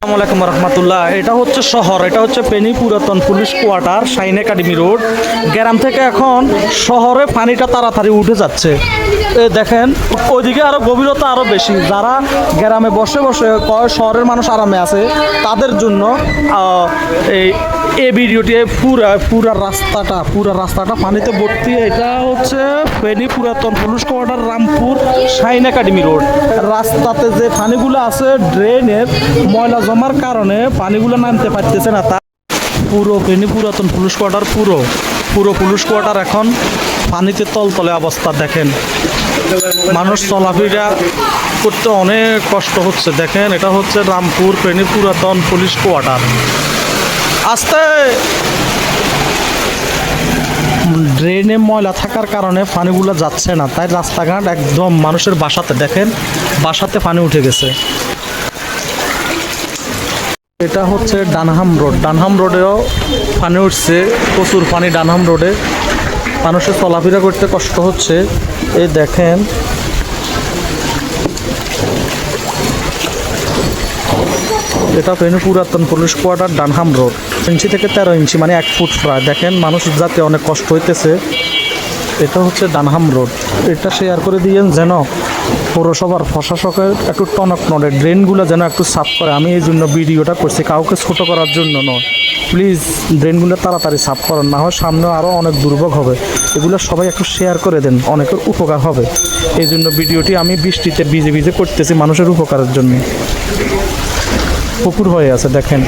আসসালামু আলাইকুম রহমতুল্লাহ। এটা হচ্ছে শহর, এটা হচ্ছে ফেনী পুরাতন police quarter, Shine Academy road. গ্রাম থেকে এখন শহরে পানিটা তাড়াতাড়ি উঠে যাচ্ছে। দেখেন ওইদিকে আরো গভীরতা আরো বেশি। যারা গ্রামে বসে বসে শহরের মানুষ আরামে আছে তাদের জন্য এই ভিডিওটি পুরা রাস্তাটা পানিতে ভর্তি। এটা হচ্ছে ফেনী পুরাতন police quarter, Rampur, shine Academy road. রাস্তাতে যে পানিগুলো আছে ড্রেনের ময়লা জমার কারণে পানিগুলো নামতে পারতেছে না। তা পুরো ফেনী পুরাতন পুলিশ কোয়ার্টার পুরো পুলিশ কোয়ার্টার এখন পানিতে তলতলে অবস্থা। দেখেন মানুষ চলাফেরা করতে অনেক কষ্ট হচ্ছে। দেখেন এটা হচ্ছে রামপুর ফেনী পুরাতন পুলিশ কোয়ার্টার। আস্তে ড্রেনে ময়লা থাকার কারণে পানিগুলো যাচ্ছে না, তাই রাস্তাঘাট একদম মানুষের বাসাতে, দেখেন বাসাতে পানি উঠে গেছে। এটা হচ্ছে ডানহাম রোডেও পানি উঠছে, প্রচুর পানি ডানহাম রোডে। মানুষের চলাফেরা করতে কষ্ট হচ্ছে। এই দেখেন এটা ফেনী পুরাতন পুলিশ কোয়ার্টার, ডানহাম রোড। ইঞ্চি থেকে 13 ইঞ্চি মানে 1 ফুট প্রায়। দেখেন মানুষ যাতে অনেক কষ্ট হইতেছে। এটা হচ্ছে ডানহাম রোড। এটা শেয়ার করে দিয়েন যেন পৌরসভার প্রশাসকের একটু টনক নড়ে, ড্রেনগুলো যেন একটু সাফ করে। আমি এই জন্য ভিডিওটা করছি, কাউকে ছোটো করার জন্য নয়। প্লিজ ড্রেনগুলো তাড়াতাড়ি সাফ করেন, না হয় সামনেও আরও অনেক দুর্ভোগ হবে। এগুলো সবাই একটু শেয়ার করে দেন, অনেকের উপকার হবে। এই জন্য ভিডিওটি আমি বৃষ্টিতে ভিজে করতেছি মানুষের উপকারের জন্য। পুকুর হয়ে আছে দেখেন।